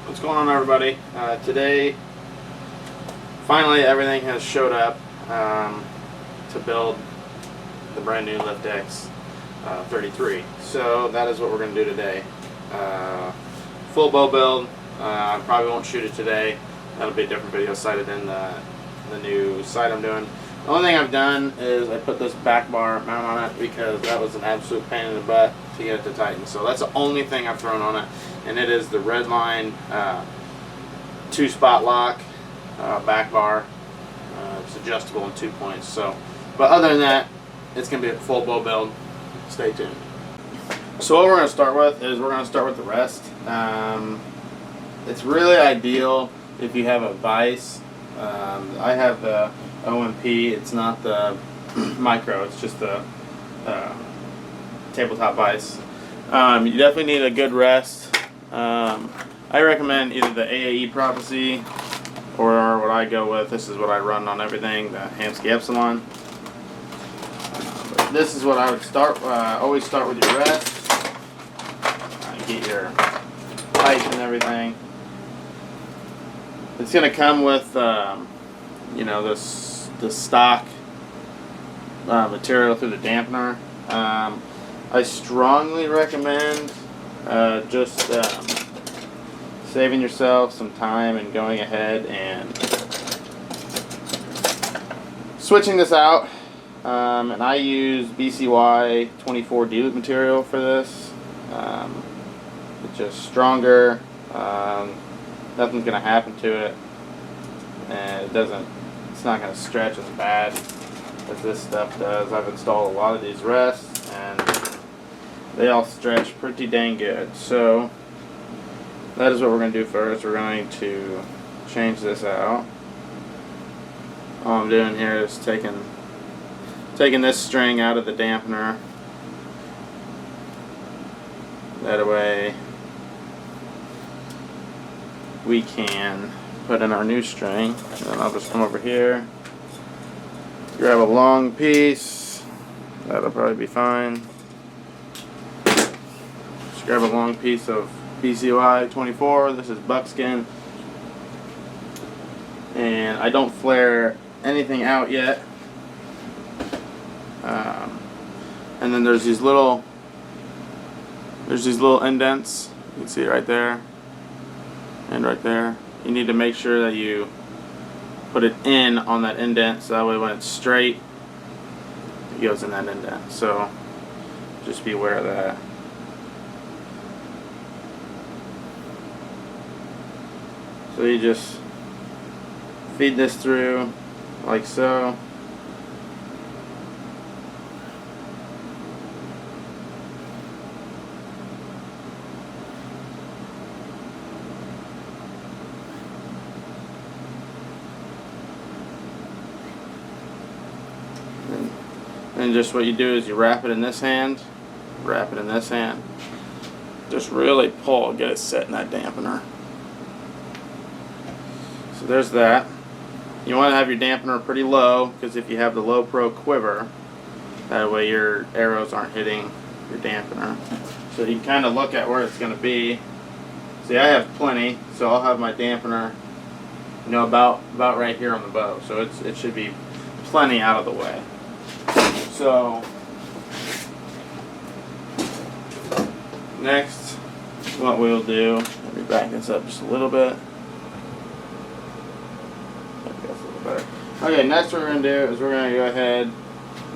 What's going on, everybody? Today, finally everything has showed up to build the brand new Lift X 33. So that is what we're going to do today. Full bow build. I probably won't shoot it today. That'll be a different video sighted in the new sight I'm doing. The only thing I've done is I put this back bar mount on it because that was an absolute pain in the butt to get it to tighten. So that's the only thing I've thrown on it, and it is the Redline 2-spot lock back bar. It's adjustable in 2 points. So, but other than that, it's going to be a full bow build. Stay tuned. So what we're going to start with is we're going to start with the rest. It's really ideal if you have a vise. I have the OMP. It's not the micro. It's just the tabletop vise. You definitely need a good rest. I recommend either the AAE Prophecy or what I go with. This is what I run on everything, the Hamskea Epsilon. This is what I would start. Always start with your rest. Get your pipe and everything. It's going to come with, you know, the stock material through the dampener. I strongly recommend just saving yourself some time and going ahead and switching this out. And I use BCY 24 In Dloop material for this. It's just stronger. Nothing's going to happen to it, and it's not going to stretch as bad as this stuff does. I've installed a lot of these rests and they all stretch pretty dang good. So that is what we're going to do first. We're going to change this out. All I'm doing here is taking this string out of the dampener. That way we can put in our new string. And then I'll just come over here, grab a long piece. That'll probably be fine. Just grab a long piece of BCY 24. This is Buckskin. And I don't flare anything out yet. And then there's these little indents. You can see it right there and right there. You need to make sure that you put it in on that indent, so that way when it's straight, it goes in that indent. So just be aware of that. So you just feed this through like so. And just what you do is you wrap it in this hand, wrap it in this hand. Just really pull, get it set in that dampener. So there's that. You want to have your dampener pretty low, because if you have the low pro quiver, that way your arrows aren't hitting your dampener. So you can kind of look at where it's going to be. See, I have plenty, so I'll have my dampener, you know, about right here on the bow. So it should be plenty out of the way. So next, what we'll do, let me back this up just a little bit. Maybe that's a little better. Okay, next what we're going to do is we're going to go ahead.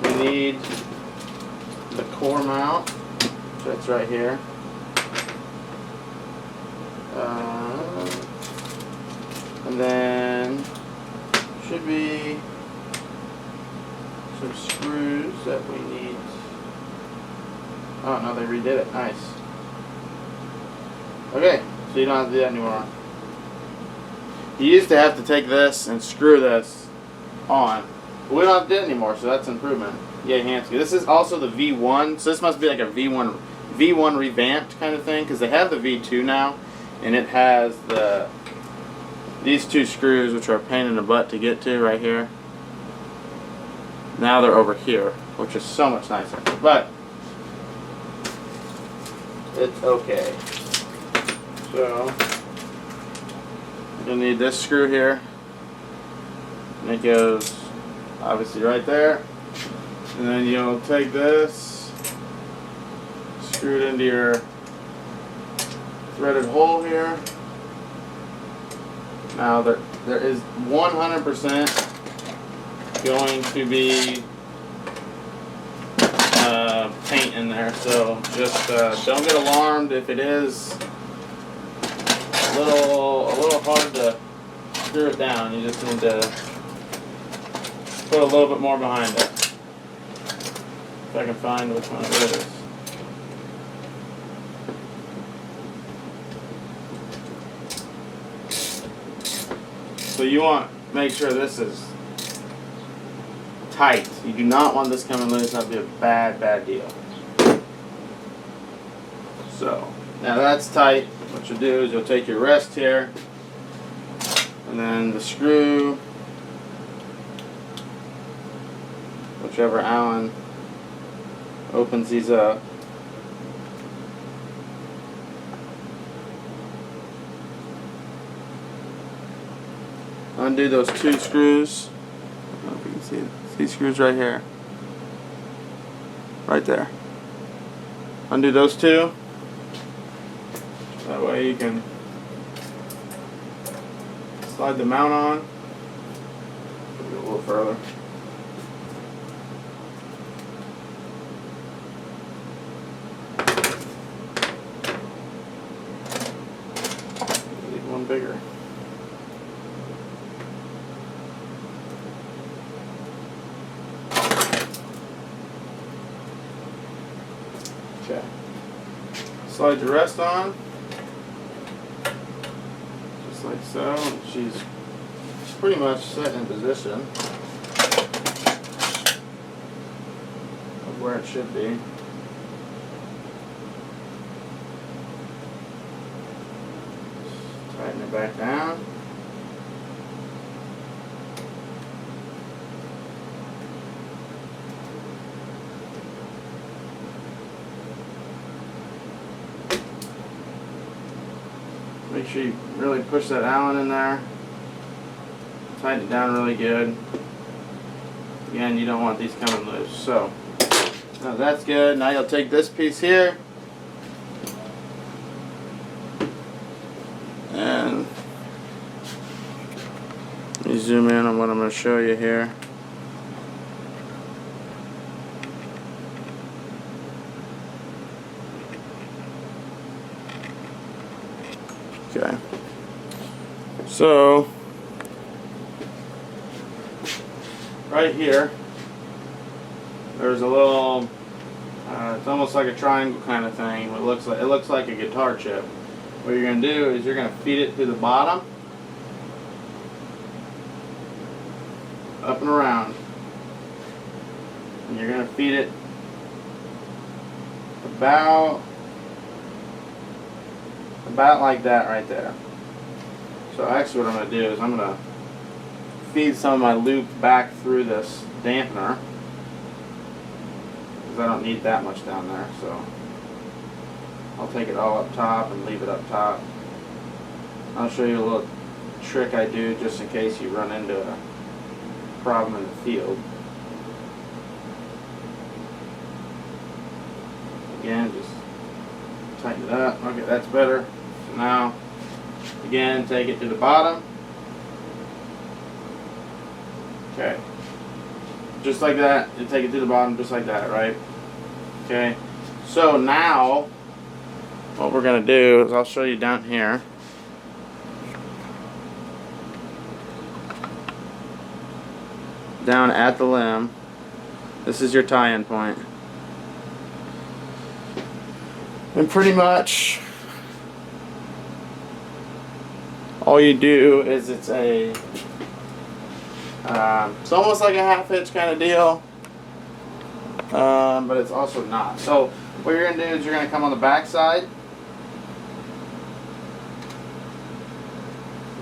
We need the core mount, that's right here. And then should be some screws that we need. Oh no, they redid it. Nice. Okay, so you don't have to do that anymore. You used to have to take this and screw this on, but we don't have to do it anymore, so that's an improvement. Yay, Hamskea. This is also the V1, so this must be like a V1 revamped kind of thing, because they have the V2 now, and it has these two screws, which are a pain in the butt to get to right here. Now they're over here, which is so much nicer. But it's okay. So you'll need this screw here, and it goes obviously right there, and then you'll take this, screw it into your threaded hole here. Now there is 100% going to be paint in there, so just don't get alarmed if it is a little hard to screw it down. You just need to put a little bit more behind it. If I can find which one it is. So you want to make sure this is tight. You do not want this coming loose. That'd be a bad deal. So now that's tight. What you'll do is you'll take your rest here, and then the screw, whichever Allen opens these up. Undo those two screws. I don't know if you can see it. These screws right here. Right there. Undo those two. That way you can slide the mount on. Put it a little further. Leave one bigger. Okay. Slide your rest on. Just like so. She's pretty much set in position of where it should be. Just tighten it back down. Make sure you really push that Allen in there. Tighten it down really good. Again, you don't want these coming loose. So, now that's good. Now you'll take this piece here. And let me zoom in on what I'm going to show you here. Okay, so right here, there's a little, it's almost like a triangle kind of thing. It looks like a guitar chip. What you're going to do is you're going to feed it to the bottom, up and around, and you're going to feed it about like that right there. So actually what I'm going to do is I'm going to feed some of my loop back through this dampener, because I don't need that much down there. So I'll take it all up top and leave it up top. I'll show you a little trick I do just in case you run into a problem in the field. Again, just tighten it up. Okay, that's better. So now, again, take it to the bottom. Okay. Just like that. You take it to the bottom just like that, right? Okay. So now, what we're going to do is I'll show you down here. Down at the limb. This is your tie-in point. And pretty much all you do is it's almost like a half hitch kind of deal, but it's also not. So what you're going to do is you're going to come on the back side.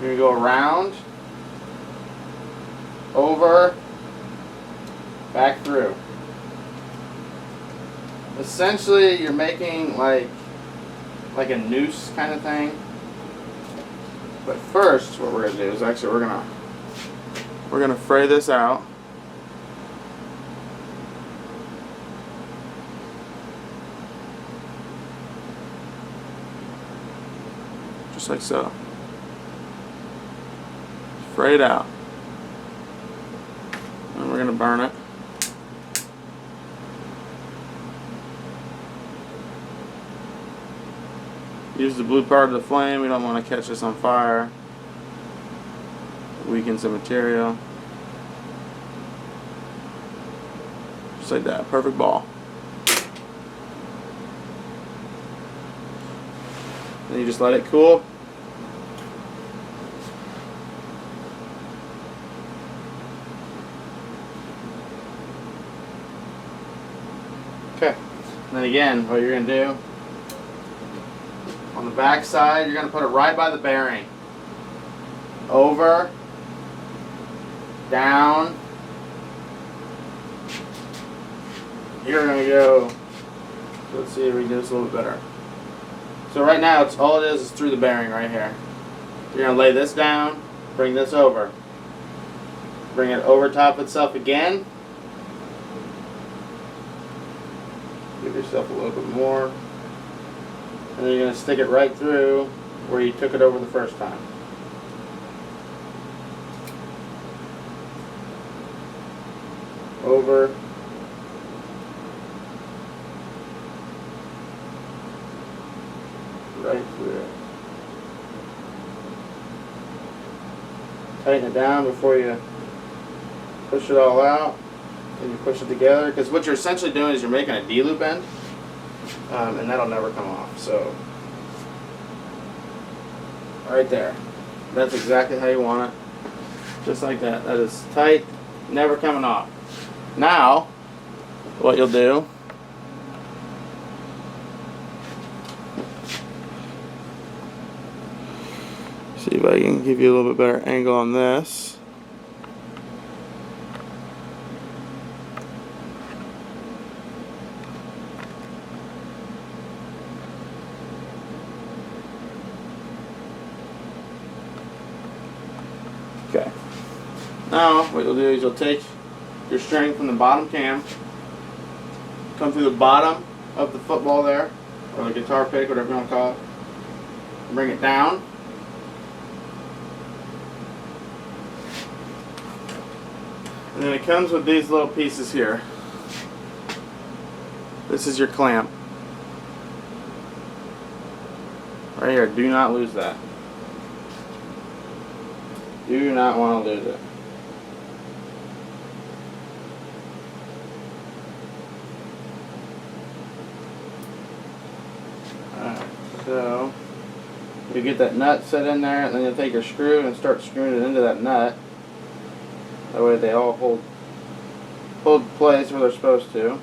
You're going to go around, over, back through. Essentially, you're making like a noose kind of thing. But first, what we're gonna do is actually we're gonna fray this out. Just like so. Fray it out. And we're gonna burn it. Use the blue part of the flame. We don't want to catch this on fire. Weakens the material. Just like that. Perfect ball. Then you just let it cool. Okay. And then again, what you're going to do, on the back side, you're going to put it right by the bearing. Over, down. You're going to go, let's see if we can do this a little bit better. So right now, it's all it is through the bearing right here. You're going to lay this down, bring this over. Bring it over top itself again. Give yourself a little bit more. And then you're going to stick it right through where you took it over the first time. Over. Right through. Tighten it down before you push it all out. And you push it together. Because what you're essentially doing is you're making a D-loop end. And that'll never come off. So, right there. That's exactly how you want it. Just like that. That is tight, never coming off. Now, what you'll do, see if I can give you a little bit better angle on this. Okay. Now, what you'll do is you'll take your string from the bottom cam, come through the bottom of the football there, or the guitar pick, whatever you want to call it, and bring it down. And then it comes with these little pieces here. This is your clamp. Right here, do not lose that. Do not want to lose it. Alright, so you get that nut set in there, and then you'll take your screw and start screwing it into that nut. That way they all hold place where they're supposed to.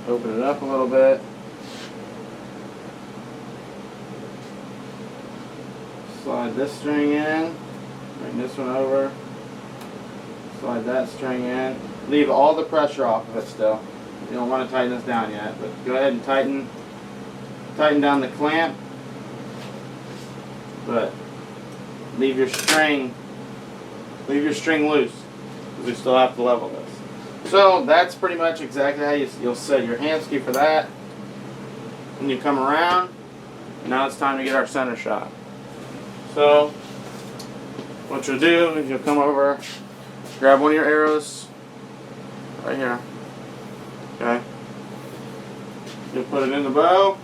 Open it up a little bit. Slide this string in. Bring this one over. Slide that string in. Leave all the pressure off of it still. You don't want to tighten this down yet, but go ahead and tighten down the clamp. But leave your string loose, because we still have to level this. So that's pretty much exactly how you'll set your Hamskea for that. When you come around, now it's time to get our center shot. So what you'll do is you'll come over, grab one of your arrows right here. Okay. You'll put it in the bow.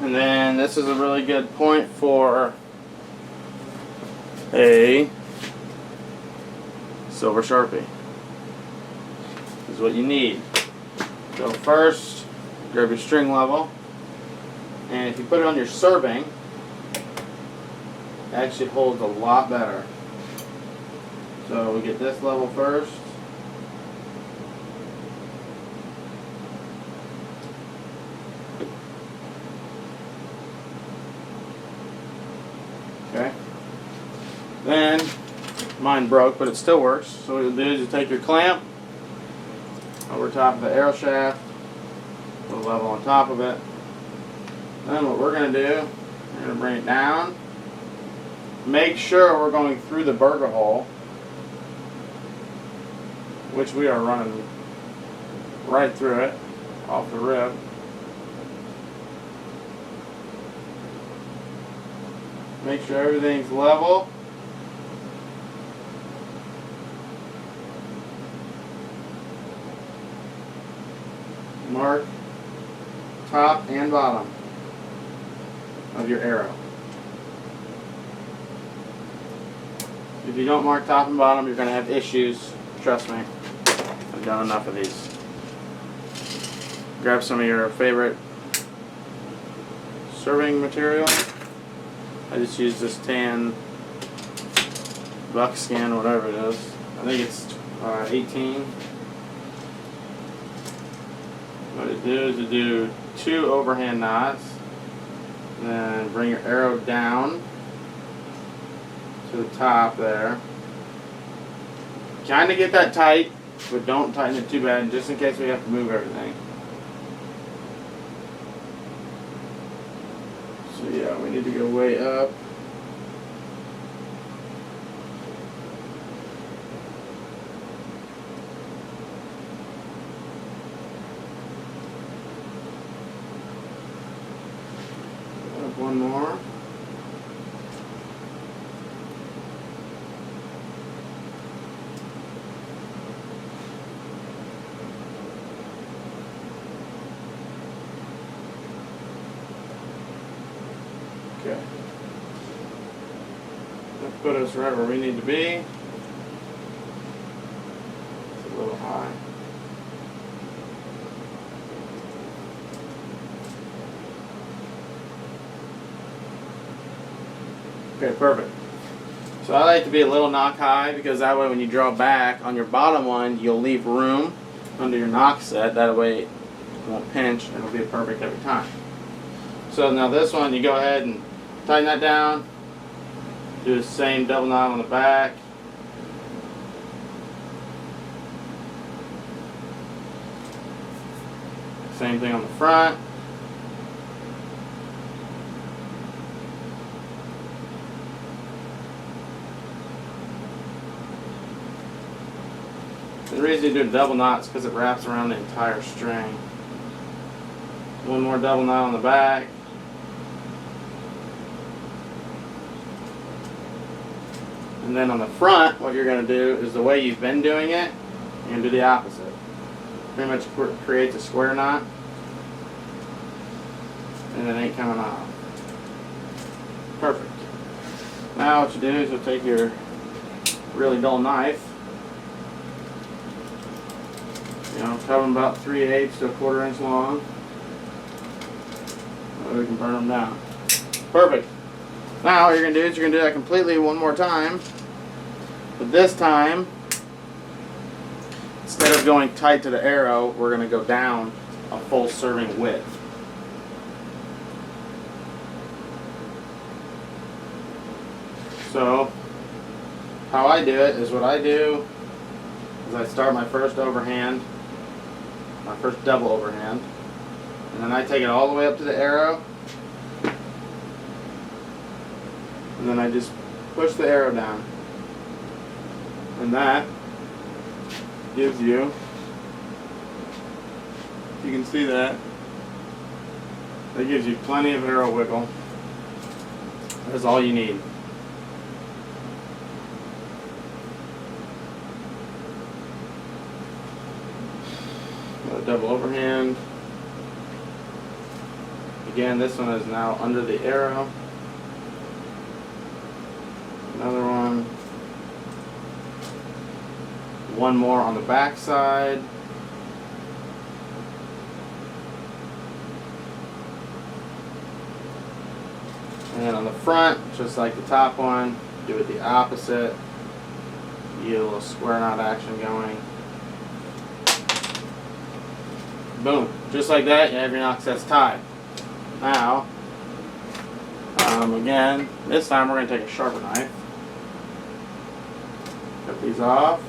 And then this is a really good point for a silver Sharpie. This is what you need. So first, grab your string level, and if you put it on your serving, it actually holds a lot better. So we get this level first. Then, mine broke, but it still works. So what you'll do is you take your clamp over top of the arrow shaft, put a level on top of it. Then what we're going to do, we're going to bring it down. Make sure we're going through the burger hole, which we are running right through it, off the rib. Make sure everything's level. Mark top and bottom of your arrow. If you don't mark top and bottom, you're going to have issues. Trust me. I've done enough of these. Grab some of your favorite serving material. I just use this tan Buckskin, whatever it is. I think it's 18. What you do is you do 2 overhand knots, then bring your arrow down to the top there. Kind of get that tight, but don't tighten it too bad, just in case we have to move everything. So yeah, we need to go way up. One more. Okay. That put us right where we need to be. It's a little high. Okay, perfect. So I like to be a little knock high because that way when you draw back on your bottom one, you'll leave room under your knock set. That way it won't pinch and it'll be perfect every time. So now this one, you go ahead and tighten that down. Do the same double knot on the back. Same thing on the front. The reason you do a double knot is because it wraps around the entire string. One more double knot on the back. And then on the front, what you're going to do is the way you've been doing it, you're going to do the opposite. Pretty much creates a square knot. And it ain't coming off. Perfect. Now what you do is you'll take your really dull knife. You know, cut them about 3/8 to 1/4 inch long. So we can burn them down. Perfect. Now what you're going to do is you're going to do that completely one more time. But this time, instead of going tight to the arrow, we're going to go down a full serving width. So, how I do it is what I do is I start my first overhand, my first double overhand, and then I take it all the way up to the arrow, and then I just push the arrow down. And that gives you, if you can see that, that gives you plenty of arrow wiggle. That's all you need. A double overhand. Again, this one is now under the arrow. Another one. One more on the back side. And then on the front, just like the top one, do it the opposite. You get a little square knot action going. Boom. Just like that, you have your knock sets tied. Now, again, this time we're going to take a sharper knife. Cut these off.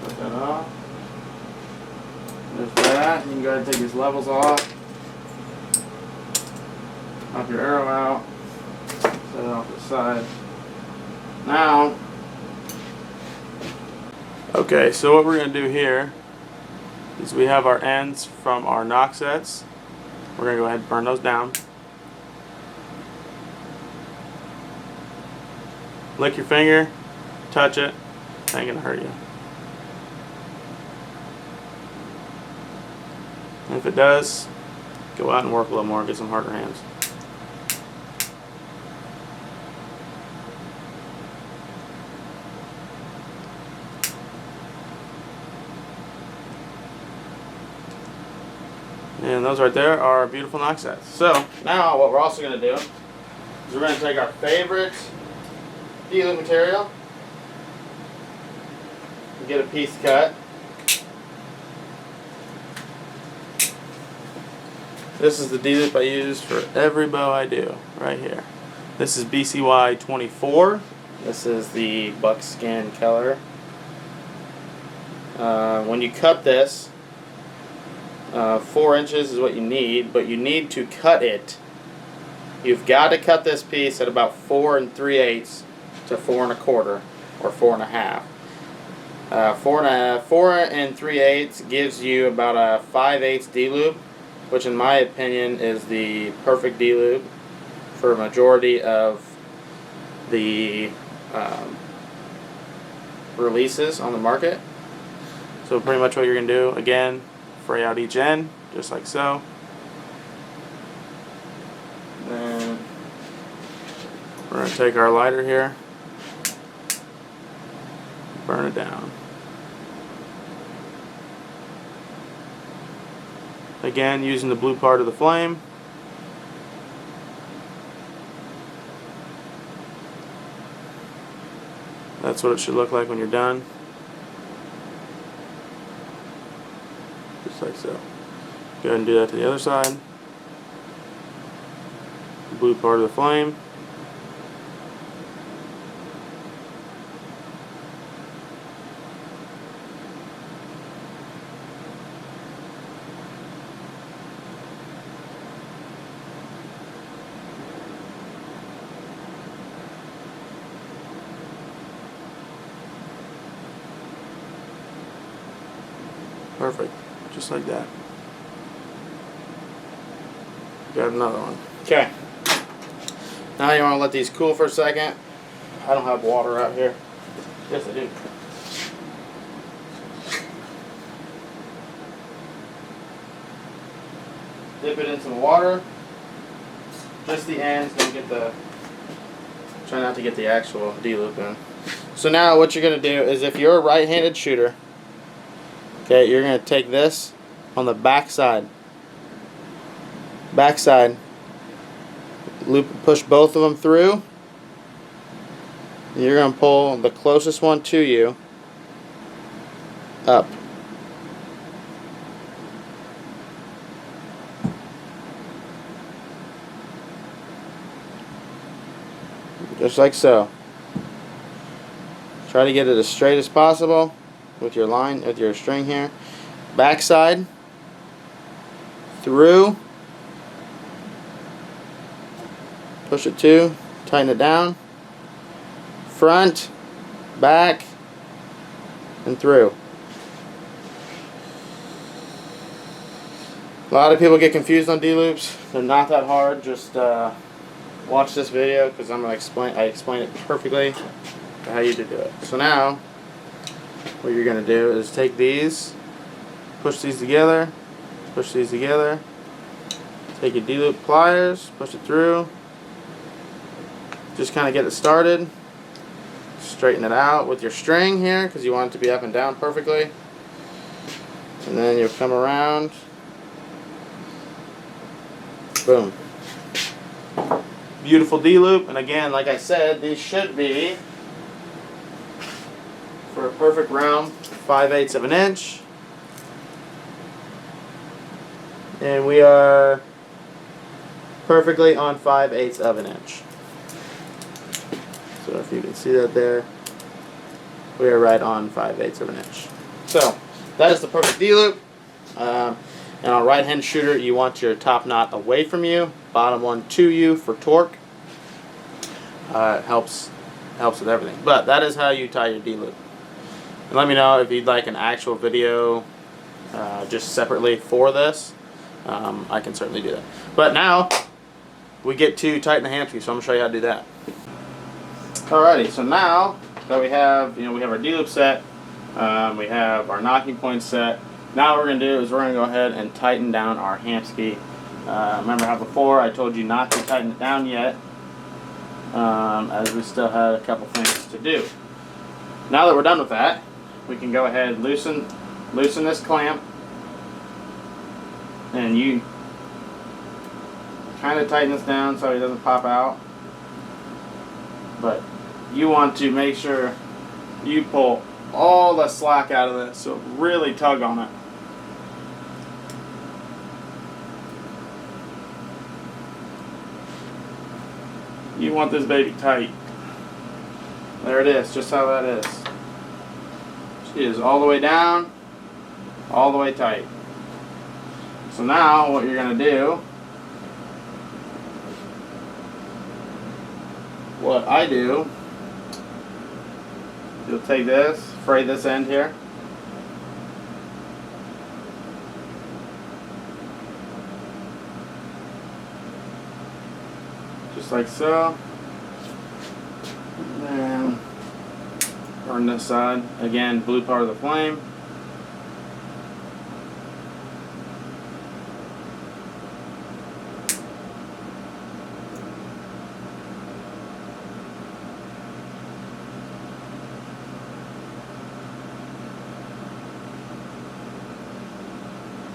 Cut that off. There's that. You can go ahead and take these levels off. Pop your arrow out. Set it off to the side. Now, okay, so what we're going to do here is we have our ends from our knock sets. We're going to go ahead and burn those down. Lick your finger, touch it, it ain't going to hurt you. And if it does, go out and work a little more, get some harder hands. And those right there are beautiful knock sets. So now what we're also going to do is we're going to take our favorite D-loop material and get a piece cut. This is the D-loop I use for every bow I do, right here. This is BCY 24. This is the Buckskin color. When you cut this, 4 inches is what you need, but you need to cut it. You've got to cut this piece at about 4 3/8 to 4 1/4 or 4 1/2. 4 3/8 gives you about a 5/8 D-loop, which in my opinion is the perfect D-loop for a majority of the releases on the market. So pretty much what you're going to do, again, fray out each end, just like so. Then we're going to take our lighter here, burn it down. Again, using the blue part of the flame. That's what it should look like when you're done. Just like so. Go ahead and do that to the other side. The blue part of the flame. Perfect. Just like that. Got another one. Okay. Now you want to let these cool for a second. I don't have water out here. Yes, I do. Dip it in some water. Just the ends. Don't get the. Try not to get the actual D-loop in. So now what you're going to do is if you're a right-handed shooter, okay, you're going to take this on the back side. Loop, push both of them through. You're going to pull the closest one to you up. Just like so. Try to get it as straight as possible with your line, with your string here. Backside, through, push it to, tighten it down, front, back, and through. A lot of people get confused on D-loops. They're not that hard. Just watch this video because I explain it perfectly how you do it. So now what you're going to do is take these, push these together, take your D-loop pliers, push it through, just kind of get it started, straighten it out with your string here because you want it to be up and down perfectly, and then you'll come around, boom. Beautiful D-loop, and again, like I said, these should be for a perfect round 5/8 of an inch. And we are perfectly on 5/8 of an inch. So if you can see that there. we are right on 5/8 of an inch. So that is the perfect D-loop. And on a right-hand shooter, you want your top knot away from you, bottom one to you for torque. It helps with everything. But that is how you tie your D-loop. And let me know if you'd like an actual video just separately for this. I can certainly do that. But now we get to tighten the Hamskea, so I'm gonna show you how to do that. Alrighty, so now that we have, we have our D-loop set, we have our knocking point set. Now what we're gonna do is we're gonna go ahead and tighten down our Hamskea. Remember how before I told you not to tighten it down yet, as we still had a couple things to do. Now that we're done with that, we can go ahead and loosen this clamp, and you kind of tighten this down so it doesn't pop out. But you want to make sure you pull all the slack out of this, so really tug on it. You want this baby tight. There it is, just how that is. It is all the way down, all the way tight. So now what you're going to do, what I do, you'll take this, fray this end here. Just like so. And then turn this side. Again, blue part of the flame.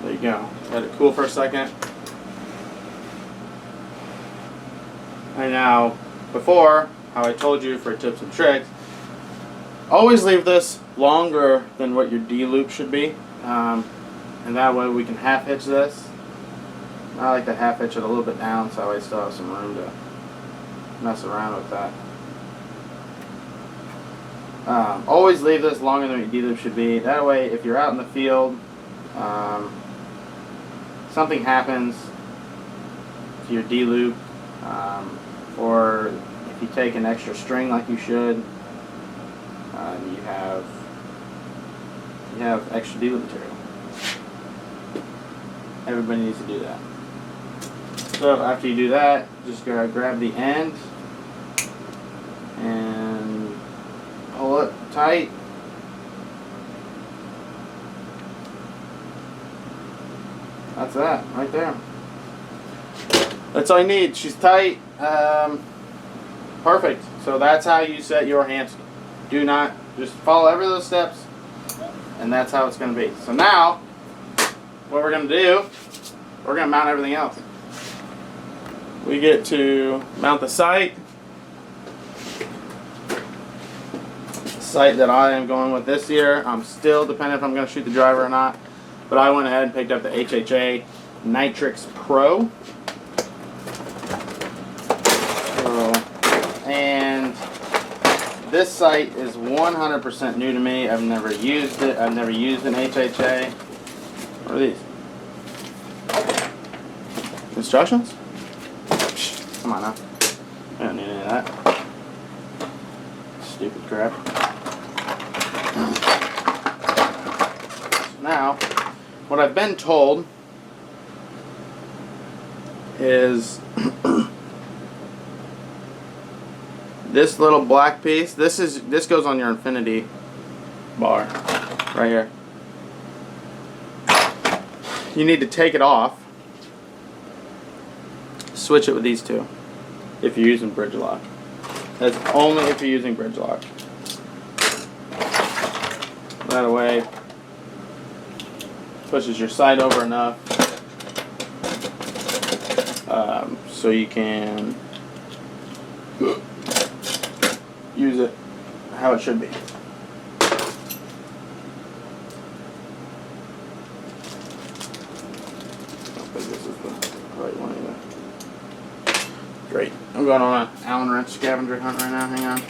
There you go. Let it cool for a second. And now, before, how I told you for tips and tricks, always leave this longer than what your D-loop should be. And that way we can half hitch this. I like to half hitch it a little bit down so I still have some room to mess around with that. Always leave this longer than what your D-loop should be. That way, if you're out in the field, something happens to your D-loop, or if you take an extra string like you should, you have extra D-loop material. Everybody needs to do that. So after you do that, just go grab the end and pull it tight. That's that, right there. That's all you need. She's tight. Perfect. So that's how you set your Hamskea. Do not, just follow every of those steps, and that's how it's going to be. So now, what we're going to do, we're going to mount everything else. We get to mount the sight. The sight that I am going with this year, I'm still dependent if I'm going to shoot the driver or not. But I went ahead and picked up the HHA Nytryx Pro. And this sight is 100% new to me. I've never used it. I've never used an HHA. What are these? Instructions? Come on now. I don't need any of that. Stupid crap. Now, what I've been told is this little black piece, this goes on your infinity bar right here. You need to take it off, switch it with these two if you're using bridge lock. That's only if you're using bridge lock. That way pushes your sight over enough so you can use it how it should be. I don't think this is the right one either. Great. I'm going on an Allen wrench scavenger hunt right now. Hang on.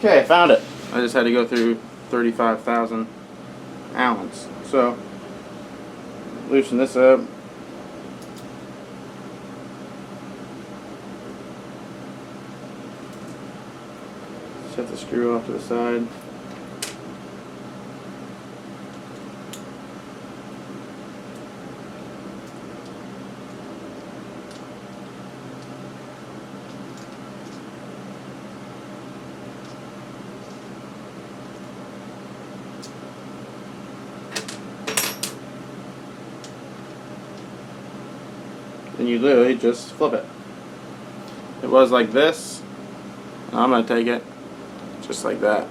Okay, I found it. I just had to go through 35,000 Allens. So, loosen this up. Set the screw off to the side. And you literally just flip it. It was like this. I'm going to take it just like that.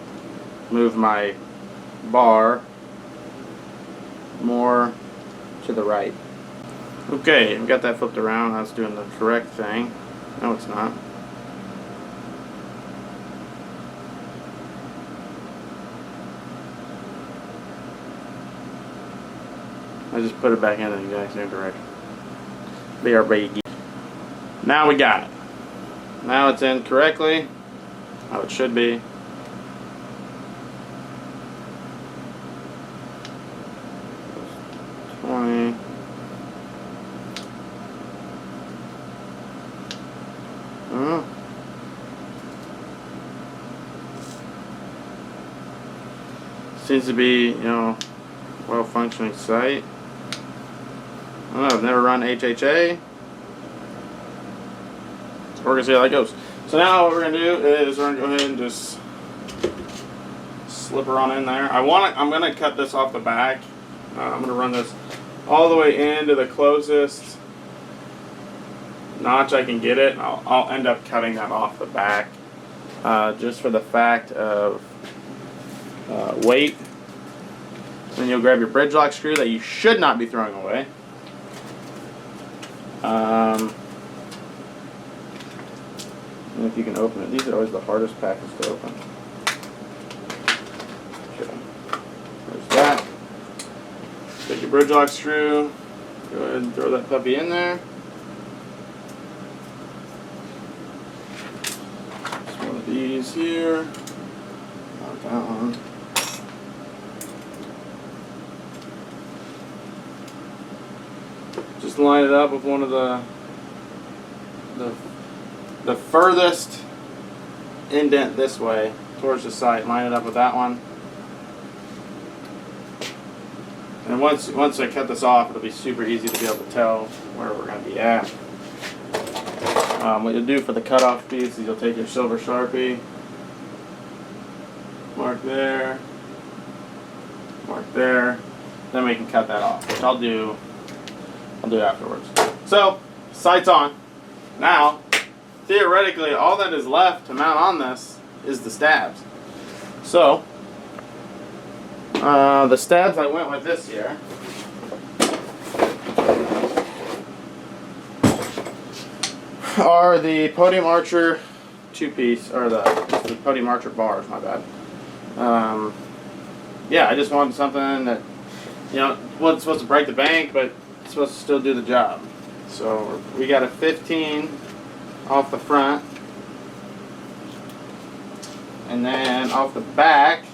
Move my bar more to the right. Okay, we got that flipped around. I was doing the correct thing. No, it's not. I just put it back in the exact same direction. BRB. Now we got it. Now it's in correctly, how it should be. Seems to be, well-functioning sight. I don't know, I've never run HHA. So we're gonna see how that goes. So now what we're gonna do is we're gonna go ahead and just slip her on in there. I'm gonna cut this off the back. I'm gonna run this all the way into the closest notch I can get it. And I'll end up cutting that off the back, just for the fact of weight. Then you'll grab your bridge lock screw that you should not be throwing away. And if you can open it, these are always the hardest packets to open. Okay, there's that. Take your bridge lock screw, go ahead and throw that puppy in there. Just one of these here. Not that one. Just line it up with one of the furthest indent this way towards the side. Line it up with that one. And once I cut this off, it'll be super easy to be able to tell where we're going to be at. What you'll do for the cutoff piece is you'll take your silver Sharpie, mark there, then we can cut that off, which I'll do afterwards. So, sight's on. Now, theoretically, all that is left to mount on this is the stabs. So, the stabs I went with this year are the Podium Archer 2-piece, or the Podium Archer bars, my bad. Yeah, I just wanted something that, wasn't supposed to break the bank, but it's supposed to still do the job. So we got a 15 off the front, and then off the back,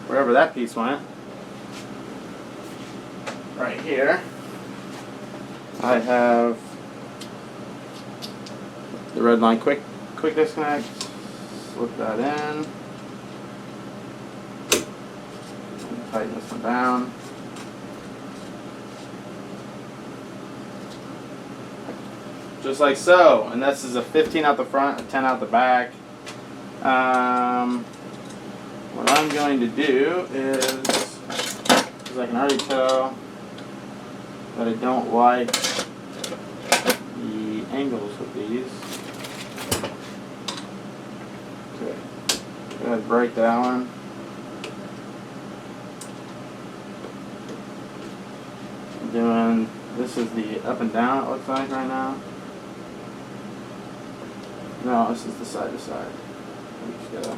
wherever that piece went, right here, I have the red line quick disconnect. Slip that in, and tighten this one down. Just like so, and this is a 15 out the front, a 10 out the back. What I'm going to do is, because I can already tell that I don't like the angles with these. Okay, go ahead and break that one. This is the up and down, it looks like right now. No, this is the side to side. We just gotta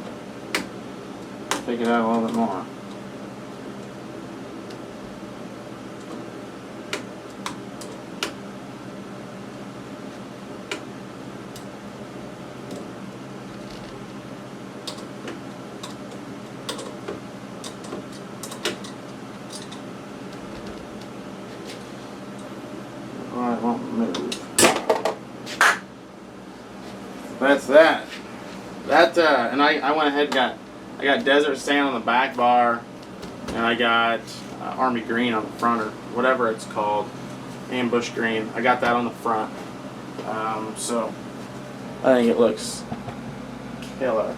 take it out a little bit more. won't move. That's that. And I went ahead and I got desert sand on the back bar, and I got army green on the front, or whatever it's called, ambush green. I got that on the front. So I think it looks killer.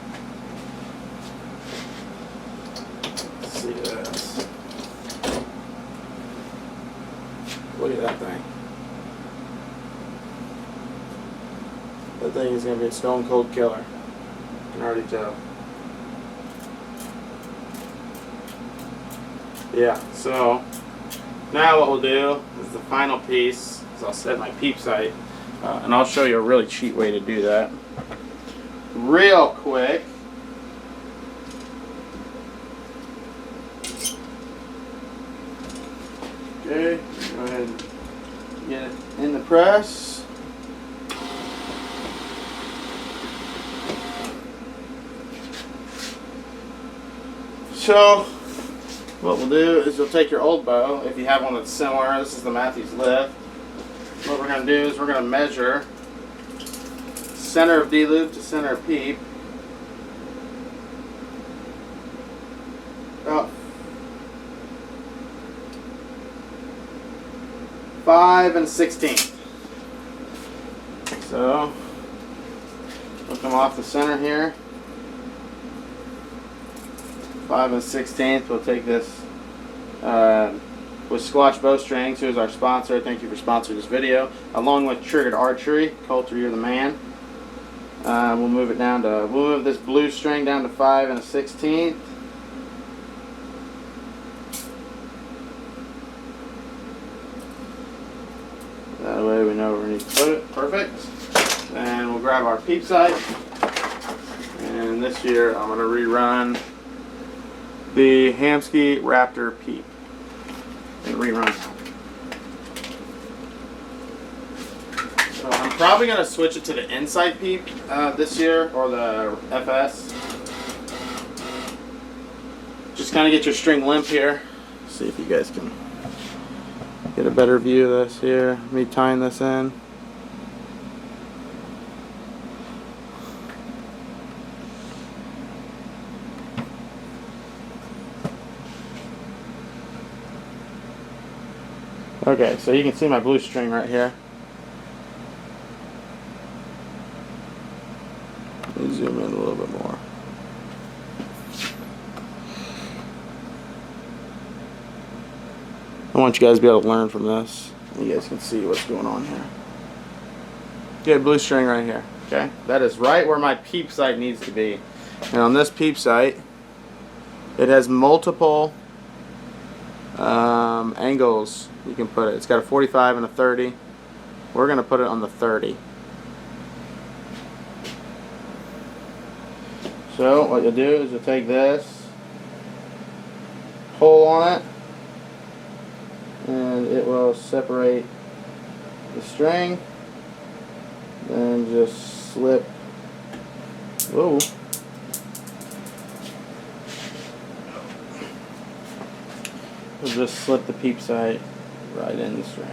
Let's see this. Look at that thing. That thing is going to be a stone cold killer. I can already tell. Yeah, so now what we'll do is the final piece is I'll set my peep sight, and I'll show you a really cheap way to do that real quick. Okay, go ahead and get it in the press. So what we'll do is you'll take your old bow, if you have one that's similar. This is the Mathews lift. What we're going to do is we're going to measure center of D-loop to center of peep. About 5 1/16. So we'll come off the center here. 5 1/16. We'll take this with Squatch Bowstrings, who is our sponsor. Thank you for sponsoring this video. Along with Triggered Archery. Coulter, you're the man. We'll move it down to. We'll move this blue string down to 5 1/16. That way we know where we need to put it. Perfect. And we'll grab our peep sight. And this year I'm going to rerun the Hamskea Raptor peep. And rerun. So I'm probably going to switch it to the inside peep this year, or the FS. Just kind of get your string limp here. See if you guys can get a better view of this here. Me tying this in. Okay, so you can see my blue string right here. Let me zoom in a little bit more. I want you guys to be able to learn from this. You guys can see what's going on here. Get blue string right here. Okay, that is right where my peep sight needs to be. And on this peep sight, it has multiple angles you can put it. It's got a 45 and a 30. We're going to put it on the 30. So what you'll do is you'll take this, pull on it, and it will separate the string. Then just slip. Whoa. We'll just slip the peep sight right in the string.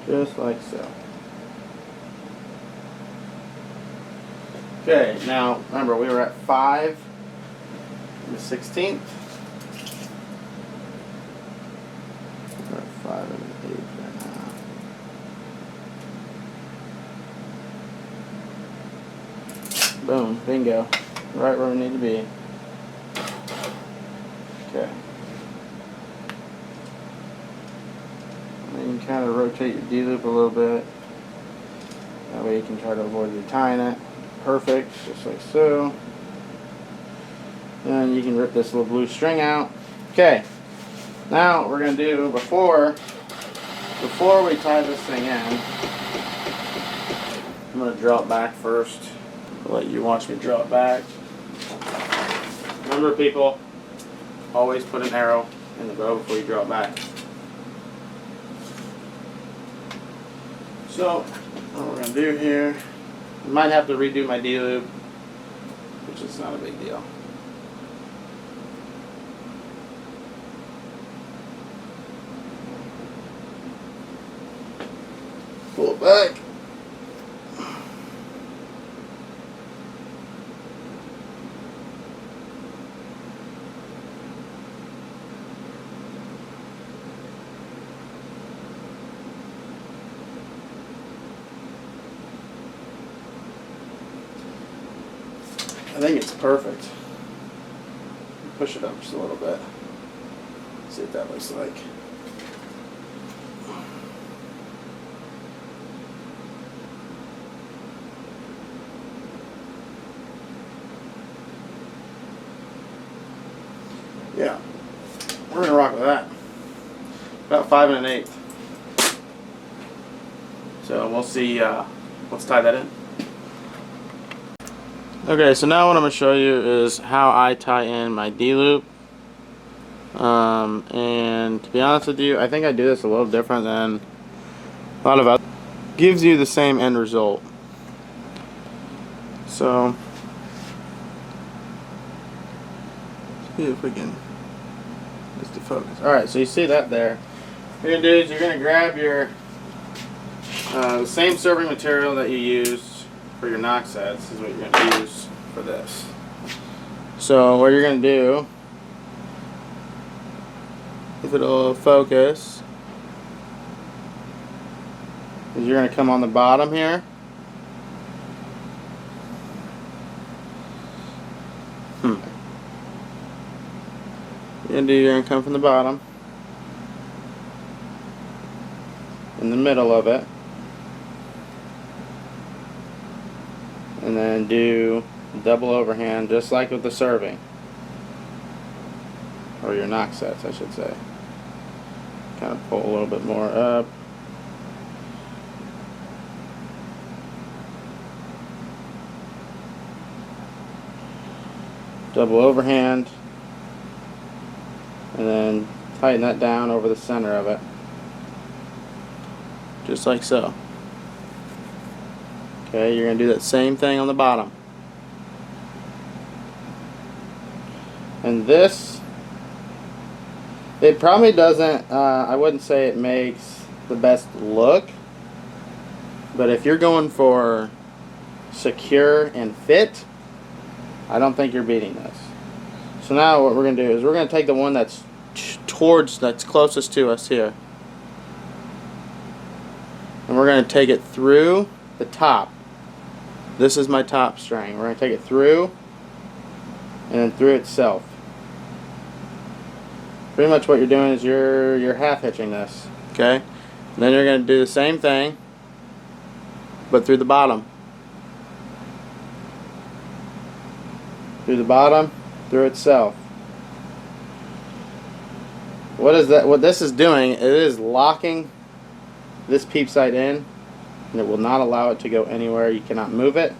Just like so. Okay, now remember we were at 5 1/16. We're at 5 1/8 right now. Boom, bingo. Right where we need to be. Okay. And you can kind of rotate your D-loop a little bit. That way you can try to avoid retying it. Perfect, just like so. Then you can rip this little blue string out. Okay. Now what we're going to do before we tie this thing in, I'm going to draw it back first. I'll let you watch me draw it back. Remember, people, always put an arrow in the bow before you draw it back. So what we're going to do here Might have to redo my D-loop, which is not a big deal. Pull it back. I think it's perfect. Push it up just a little bit. See what that looks like. Yeah, we're gonna rock with that. About 5 1/8. So we'll see. Let's tie that in. Okay, so now what I'm going to show you is how I tie in my D-loop. And to be honest with you, I think I do this a little different than a lot of others. Gives you the same end result. So, see if we can just defocus. Alright, so you see that there. What you're going to do is you're going to grab your the same serving material that you use for your knock sets is what you're going to use for this. So what you're going to do, if it'll focus, is you're going to come on the bottom here. You're going to come from the bottom, in the middle of it, and then do double overhand just like with the serving, or your knock sets I should say. Kind of pull a little bit more up. Double overhand, and then tighten that down over the center of it, just like so. Okay, you're going to do that same thing on the bottom. And this, it probably doesn't, I wouldn't say it makes the best look, but if you're going for secure and fit, I don't think you're beating this. So now what we're going to do is we're going to take the one that's that's closest to us here, and we're going to take it through the top. This is my top string. We're going to take it through and then through itself. Pretty much what you're doing is you're half hitching this. Okay? And then you're going to do the same thing, but through the bottom. Through the bottom, through itself. What is that? What this is doing, it is locking this peep sight in, and it will not allow it to go anywhere. You cannot move it.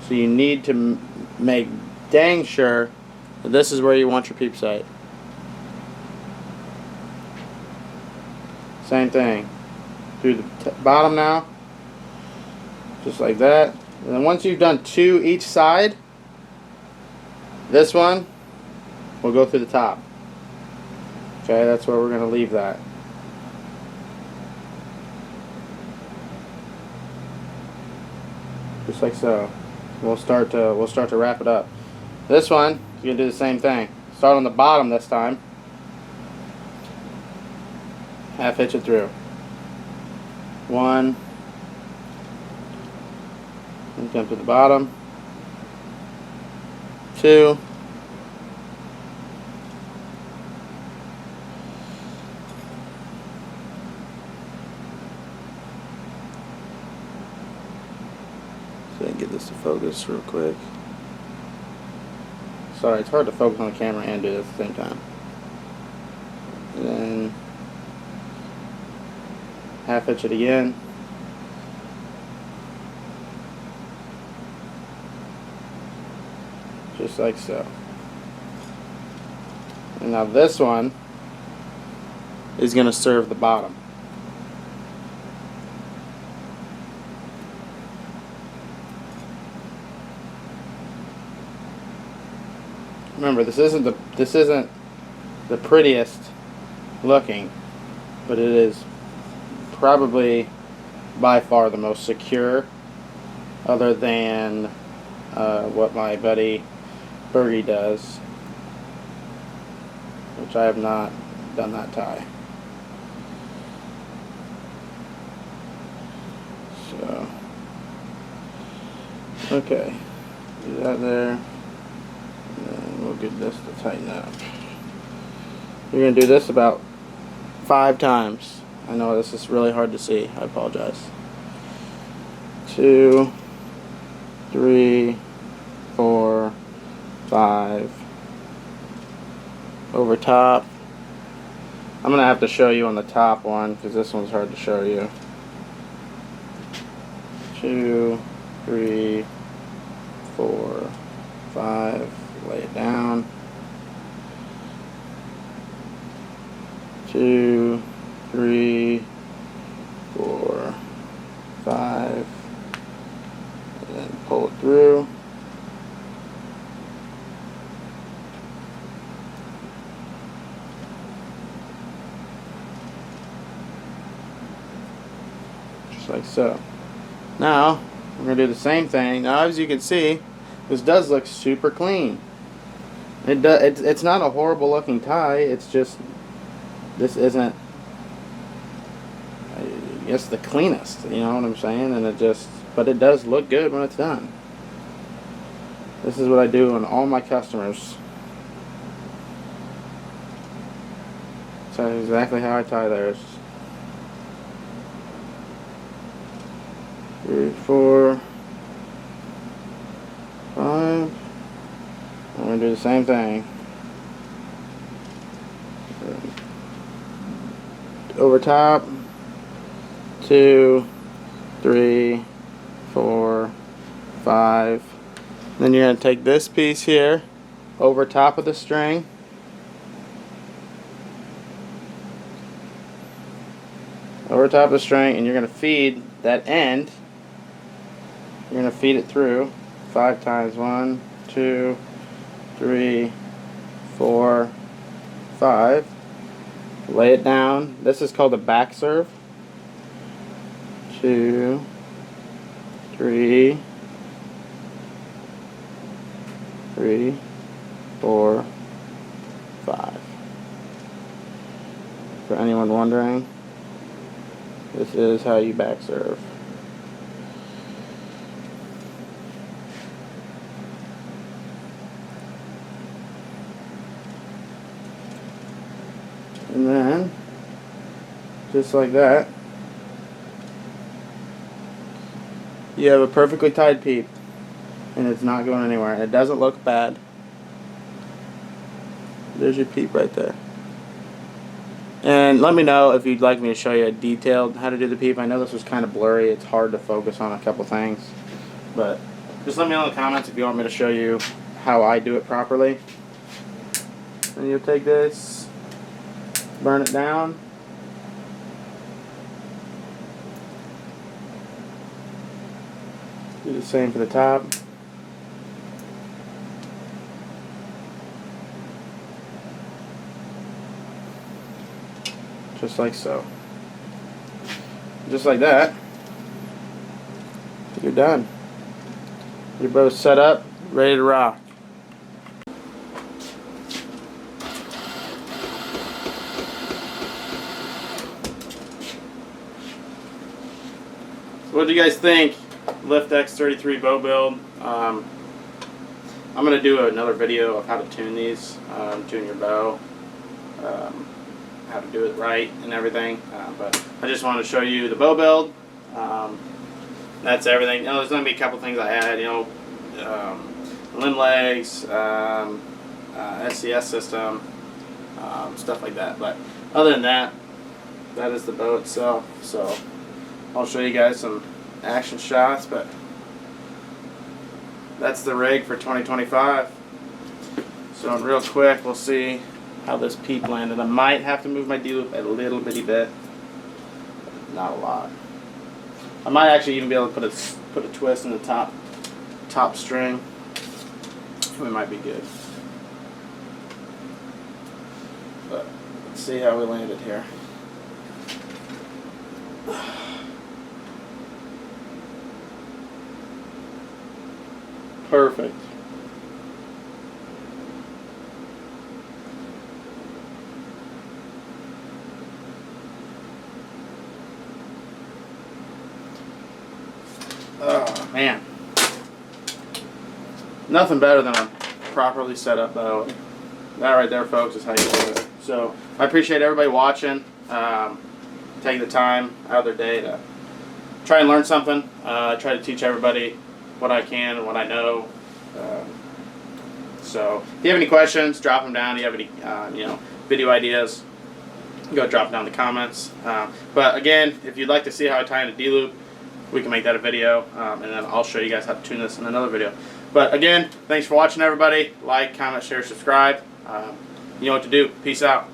So you need to make dang sure that this is where you want your peep sight. Same thing. Through the bottom now. Just like that. And then once you've done 2 each side, this one will go through the top. Okay, that's where we're going to leave that. Just like so. We'll start to wrap it up. This one, you're gonna do the same thing. Start on the bottom this time. Half hitch it through. 1. And come to the bottom. 2. So I can get this to focus real quick. Sorry, it's hard to focus on the camera and do it at the same time. And then half hitch it again. Just like so. And now this one is going to serve the bottom. Remember, this isn't the prettiest looking, but it is probably by far the most secure, other than what my buddy Bergie does, which I have not done that tie. So, okay, do that there, and then we'll get this to tighten up. You're going to do this about 5 times. I know this is really hard to see. I apologize. 2, 3, 4, 5. Over top. I'm going to have to show you on the top one because this one's hard to show you. 2, 3, 4, 5. Lay it down. 2, 3, 4, 5, and then pull it through. Just like so. Now, we're going to do the same thing. Now, as you can see, this does look super clean. It's not a horrible looking tie, it's just, this isn't, I guess, the cleanest, you know what I'm saying? And it just, but it does look good when it's done. This is what I do on all my customers. That's exactly how I tie theirs. 3, 4, 5. I'm going to do the same thing. Over top. 2, 3, 4, 5. Then you're going to take this piece here over top of the string. Over top of the string, and you're going to feed that end. You're going to feed it through 5 times. 1, 2, 3, 4, 5. Lay it down. This is called a back serve. 2, 3, 4, 5. For anyone wondering, this is how you back serve. And then, just like that, you have a perfectly tied peep, and it's not going anywhere, and it doesn't look bad. There's your peep right there. And let me know if you'd like me to show you a detailed how to do the peep. I know this was kind of blurry, it's hard to focus on a couple things, but just let me know in the comments if you want me to show you how I do it properly. And you'll take this, burn it down. Do the same for the top. Just like so. Just like that. You're done. You're both set up, ready to rock. What do you guys think? Lift X33 bow build. I'm going to do another video of how to tune these, tune your bow, how to do it right and everything. But I just wanted to show you the bow build. That's everything. You know, there's going to be a couple things I add. You know, limb legs, SCS system, stuff like that. But other than that, that is the bow itself. So I'll show you guys some action shots, but that's the rig for 2025. So real quick, we'll see how this peep landed. I might have to move my D-loop a little bitty bit, not a lot. I might actually even be able to put a twist in the top string. It might be good. see how we landed here. Perfect. Oh man, nothing better than a properly set up bow. That right there, folks, is how you do it. So I appreciate everybody watching, taking the time out of their day to try and learn something. Try to teach everybody what I can and what I know. So if you have any questions, drop them down. If you have any video ideas, go drop them down in the comments. But again, if you'd like to see how I tie in a D-loop, we can make that a video, and then I'll show you guys how to tune this in another video. But again, thanks for watching, everybody. Like, comment, share, subscribe. You know what to do. Peace out.